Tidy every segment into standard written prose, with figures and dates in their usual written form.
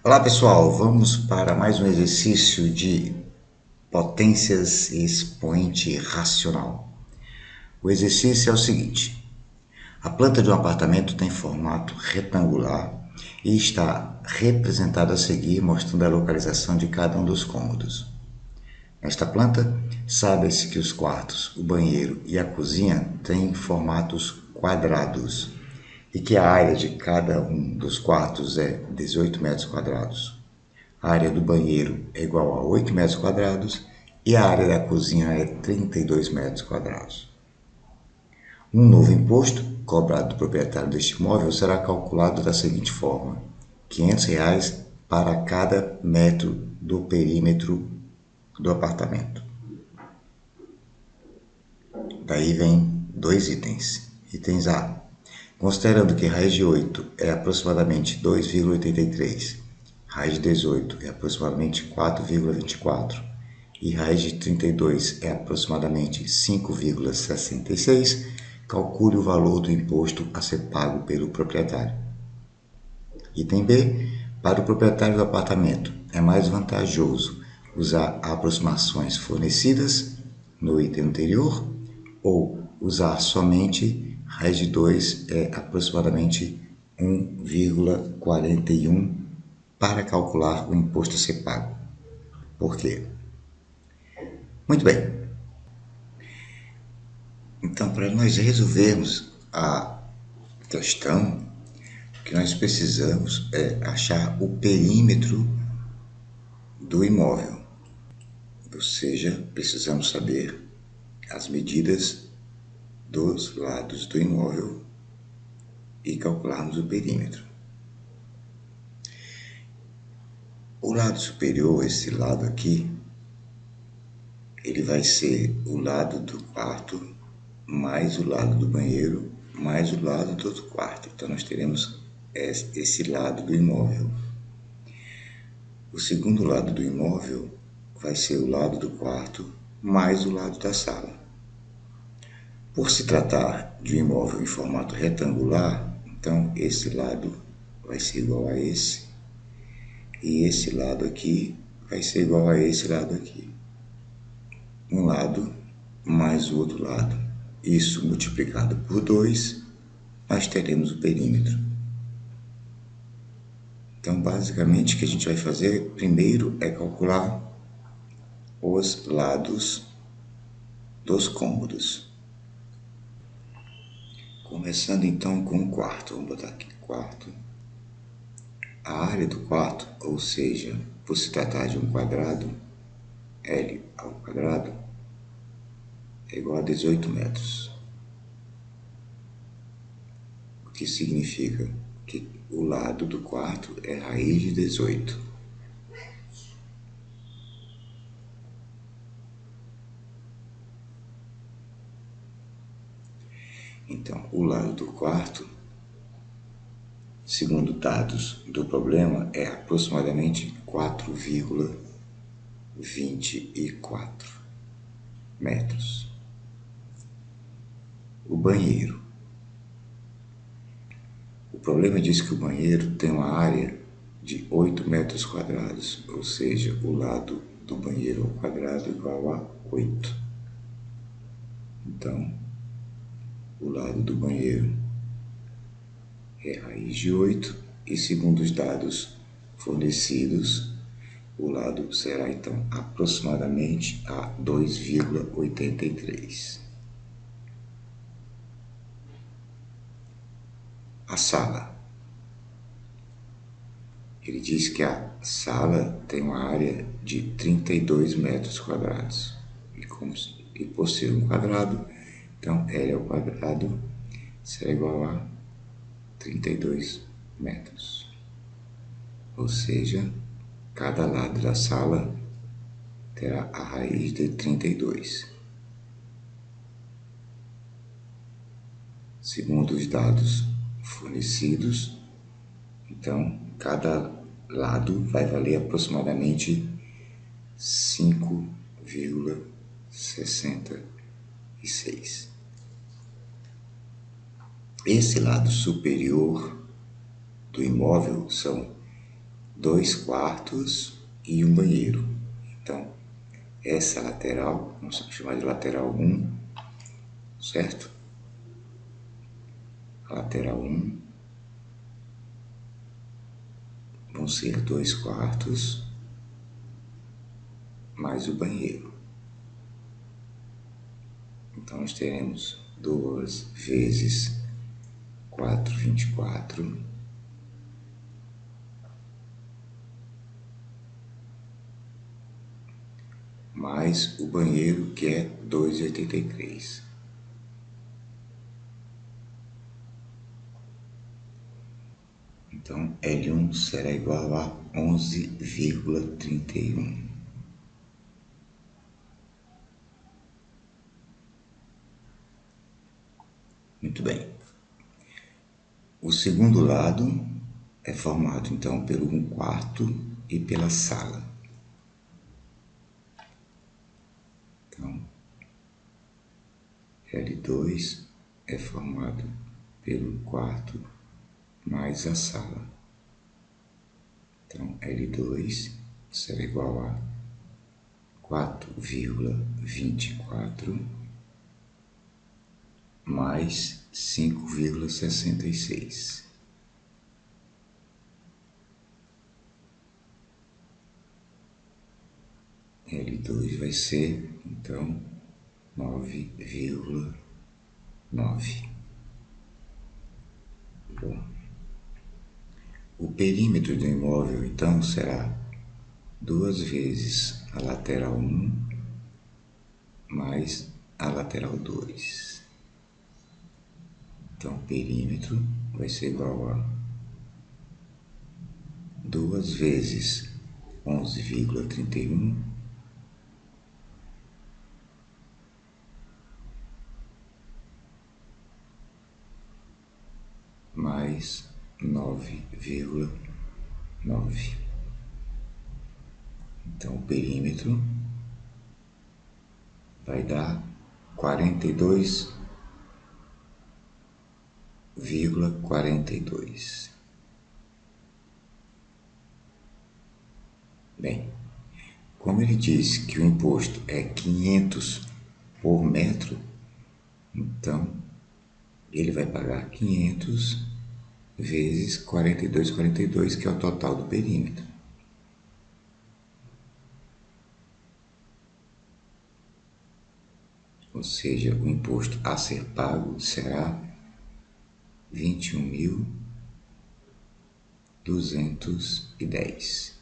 Olá pessoal, vamos para mais um exercício de potências e expoente racional. O exercício é o seguinte: a planta de um apartamento tem formato retangular e está representada a seguir, mostrando a localização de cada um dos cômodos. Nesta planta, sabe-se que os quartos, o banheiro e a cozinha têm formatos quadrados e que a área de cada um dos quartos é 18 metros quadrados. A área do banheiro é igual a 8 metros quadrados e a área da cozinha é 32 metros quadrados. Um novo imposto cobrado do proprietário deste imóvel será calculado da seguinte forma: R$ 500 para cada metro do perímetro do apartamento. Daí vem dois itens. Itens A. Considerando que raiz de 8 é aproximadamente 2,83, raiz de 18 é aproximadamente 4,24 e raiz de 32 é aproximadamente 5,66, calcule o valor do imposto a ser pago pelo proprietário. Item B. Para o proprietário do apartamento, é mais vantajoso usar aproximações fornecidas no item anterior ou usar somente raiz de 2 é aproximadamente 1,41 para calcular o imposto a ser pago. Por quê? Muito bem. Então, para nós resolvermos a questão, o que nós precisamos é achar o perímetro do imóvel. Ou seja, precisamos saber as medidas dos lados do imóvel e calcularmos o perímetro. O lado superior, esse lado aqui, ele vai ser o lado do quarto mais o lado do banheiro mais o lado do outro quarto. Então nós teremos esse lado do imóvel. O segundo lado do imóvel vai ser o lado do quarto mais o lado da sala. Por se tratar de um imóvel em formato retangular, então esse lado vai ser igual a esse e esse lado aqui vai ser igual a esse lado aqui. Um lado mais o outro lado. Isso multiplicado por 2, nós teremos o perímetro. Então, basicamente, o que a gente vai fazer primeiro é calcular os lados dos cômodos. Começando então com o quarto. Vamos botar aqui quarto. A área do quarto, ou seja, por se tratar de um quadrado, L ao quadrado, é igual a 18 metros. O que significa que o lado do quarto é raiz de 18. Então, o lado do quarto, segundo dados do problema, é aproximadamente 4,24 metros. O banheiro. O problema diz que o banheiro tem uma área de 8 metros quadrados, ou seja, o lado do banheiro ao quadrado igual a 8. Então, o lado do banheiro é raiz de 8 e, segundo os dados fornecidos, o lado será então aproximadamente a 2,83. A sala. Ele diz que a sala tem uma área de 32 metros quadrados. E por ser um quadrado, então L ao quadrado será igual a 32 metros. Ou seja, cada lado da sala terá a raiz de 32. Segundo os dados fornecidos, então cada lado vai valer aproximadamente 5,66. Esse lado superior do imóvel são 2/4 e um banheiro. Então, essa lateral, vamos chamar de lateral 1, certo? A lateral 1 vão ser 2/4 mais o banheiro. Então, nós teremos 2 vezes 4/24 mais o banheiro, que é 2,83. Então, L1 será igual a 11,31. Muito bem. O segundo lado é formado, então, pelo 1/4 e pela sala. Então, L2 é formado pelo 1/4 mais a sala. Então, L2 será igual a 4,24 mais 5,66. L2 vai ser, então, 9,9. Bom, o perímetro do imóvel, então, será 2 vezes a lateral 1 mais a lateral 2. Então, o perímetro vai ser igual a 2 vezes 11,31 mais 9,9. Então, o perímetro vai dar 42,42. Bem, como ele disse que o imposto é 500 por metro, então ele vai pagar 500 vezes 42,42, que é o total do perímetro. Ou seja, o imposto a ser pago será 21.210.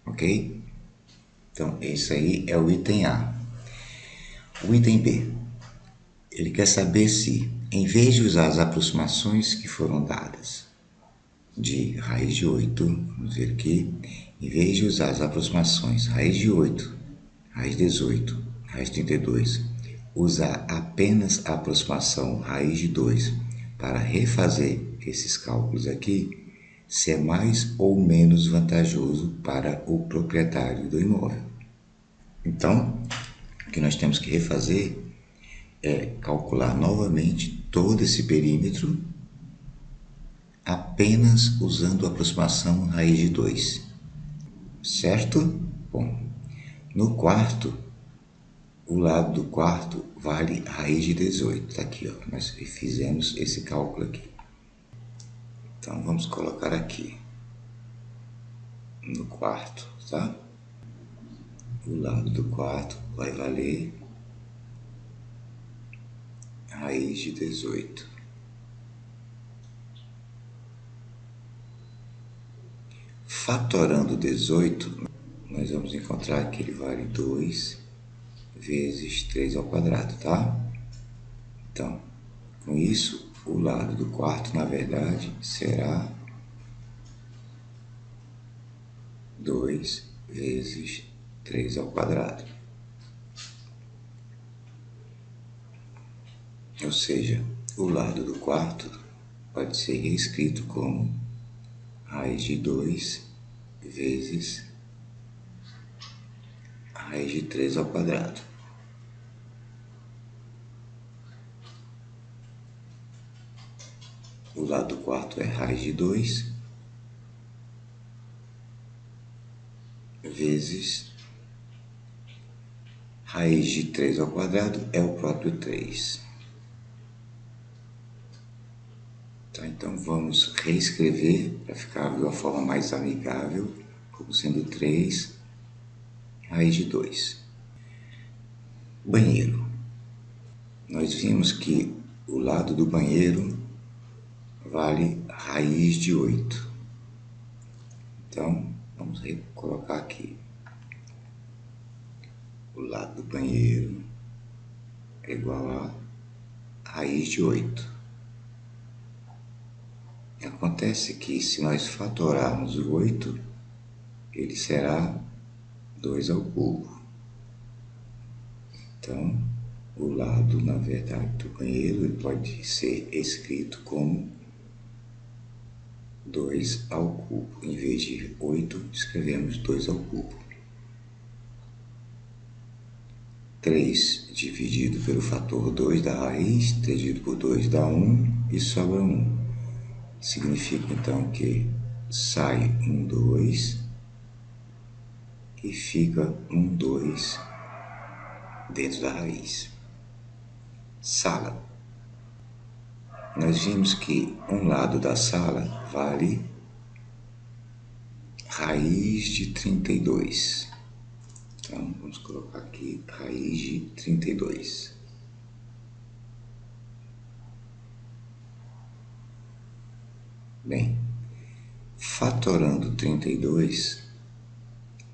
Ok? Então, esse aí é o item A. O item B, ele quer saber se, em vez de usar as aproximações que foram dadas de raiz de 8, vamos ver aqui, em vez de usar as aproximações raiz de 8, raiz de 18, raiz de 32, usar apenas a aproximação raiz de 2 para refazer esses cálculos aqui, se é mais ou menos vantajoso para o proprietário do imóvel. Então, o que nós temos que refazer é calcular novamente todo esse perímetro apenas usando a aproximação raiz de 2, certo? Bom, no quarto, o lado do quarto vale raiz de 18, está aqui, ó, nós fizemos esse cálculo aqui. Então, vamos colocar aqui no quarto, tá? O lado do quarto vai valer raiz de 18. Fatorando 18, nós vamos encontrar que ele vale 2 vezes 3 ao quadrado, tá? Então, com isso, o lado do quarto, na verdade, será 2 vezes 3 ao quadrado. Ou seja, o lado do quarto pode ser reescrito como raiz de 2 vezes raiz de 3 ao quadrado. o lado do quarto é raiz de 2 vezes raiz de 3 ao quadrado é o próprio 3. Tá, então vamos reescrever para ficar de uma forma mais amigável, como sendo 3 raiz de 2. Banheiro. Nós vimos que o lado do banheiro vale raiz de 8. Então, vamos colocar aqui. O lado do banheiro é igual a raiz de 8. Acontece que se nós fatorarmos o 8, ele será 2 ao cubo. Então, o lado, na verdade, do banheiro ele pode ser escrito como 2 ao cubo. Em vez de 8, escrevemos 2 ao cubo. 3 dividido pelo fator 2 da raiz, 3 dividido por 2 dá 1 e sobra 1. Significa então que sai 2 e fica 2 dentro da raiz. Sala. Nós vimos que um lado da sala vale raiz de 32. Então, vamos colocar aqui raiz de 32. Bem, fatorando 32,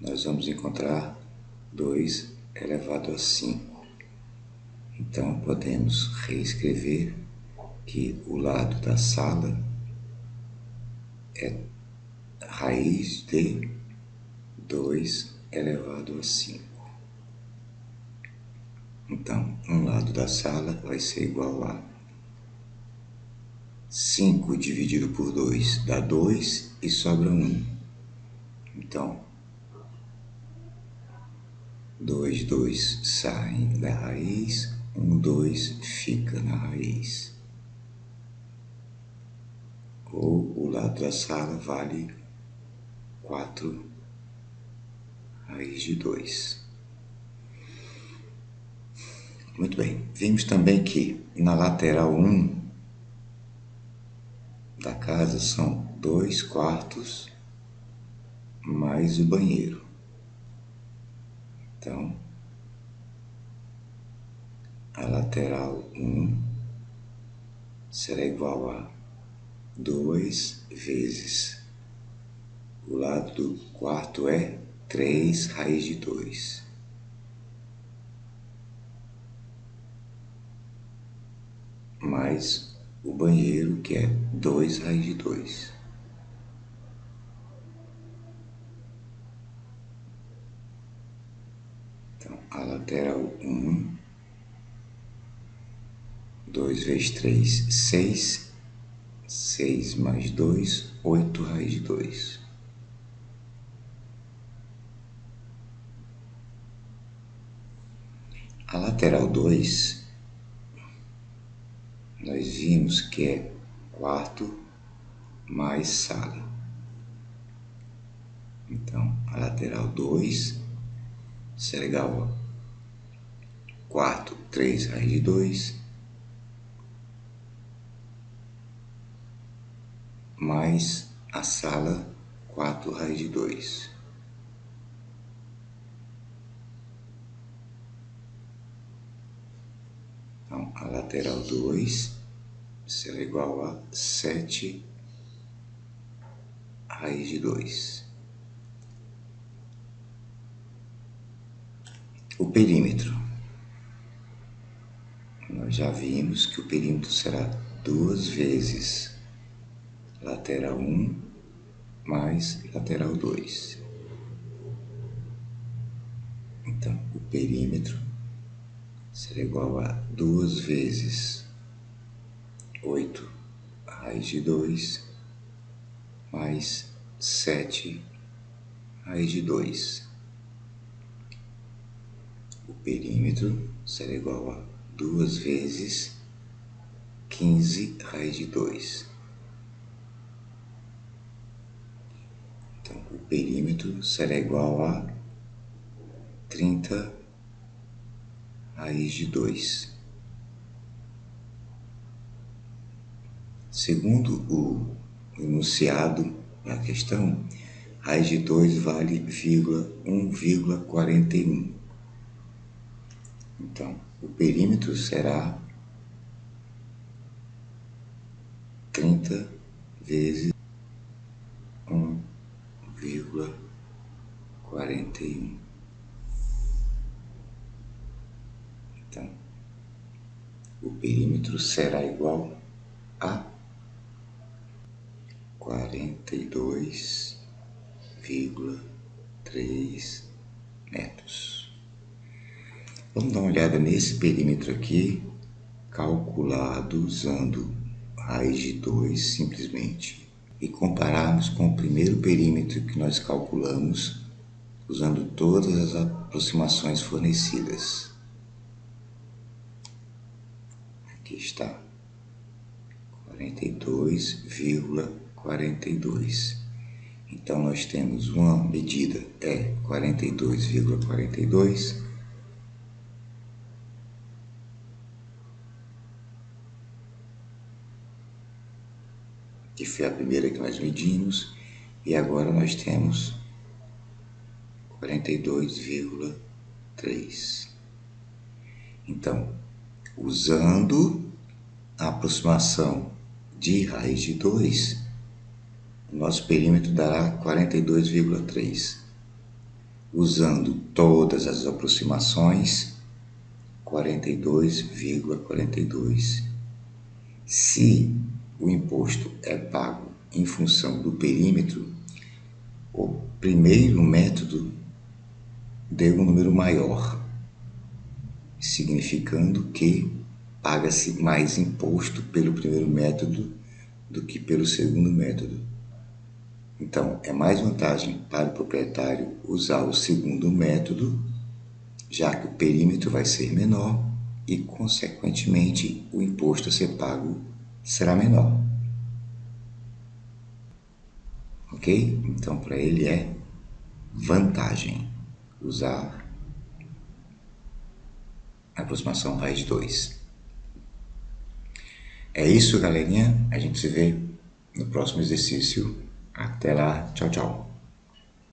nós vamos encontrar 2 elevado a 5. Então, podemos reescrever que o lado da sala é raiz de 2 elevado a 5. Então, um lado da sala vai ser igual a 5 dividido por 2 dá 2 e sobra 1. Então, 2 saem da raiz, 2 fica na raiz. Ou o lado da sala vale 4 raiz de 2. Muito bem, vimos também que na lateral 1 da casa são 2 quartos mais o banheiro. Então, a lateral 1 será igual a 2 vezes o lado do quarto é 3 raiz de 2. Mais o banheiro, que é 2 raiz de 2. Então, a lateral 1, 2 vezes 3, 6. 6 mais 2, 8 raiz de 2. A lateral 2, nós vimos que é quarto mais sala. Então, a lateral 2 será igual a quarto, 3 raiz de 2, mais a sala, 4 raiz de 2. Então, a lateral 2 será igual a 7 raiz de 2. O perímetro. Nós já vimos que o perímetro será 2 vezes lateral 1 mais lateral 2. Então, o perímetro será igual a 2 vezes 8 raiz de 2 mais 7 raiz de 2. O perímetro será igual a 2 vezes 15 raiz de 2. o perímetro será igual a 30 raiz de 2. Segundo o enunciado da questão, raiz de 2 vale 1,41. Então, o perímetro será 30 vezes 1,41. Então, o perímetro será igual a 42,3 metros. Vamos dar uma olhada nesse perímetro aqui, calculado usando raiz de 2 simplesmente, e compararmos com o primeiro perímetro que nós calculamos, usando todas as aproximações fornecidas. Aqui está, 42,42. Então, nós temos uma medida, 42,42, que foi a primeira que nós medimos, e agora nós temos 42,3. Então, usando a aproximação de raiz de 2, o nosso perímetro dará 42,3. Usando todas as aproximações, 42,42. Se o imposto é pago em função do perímetro, o primeiro método deu um número maior, significando que paga-se mais imposto pelo primeiro método do que pelo segundo método. Então, é mais vantagem para o proprietário usar o segundo método, já que o perímetro vai ser menor e, consequentemente, o imposto a ser pago será menor. Ok? Então, para ele é vantagem usar a aproximação raiz de 2. É isso, galerinha. A gente se vê no próximo exercício. Até lá. Tchau, tchau.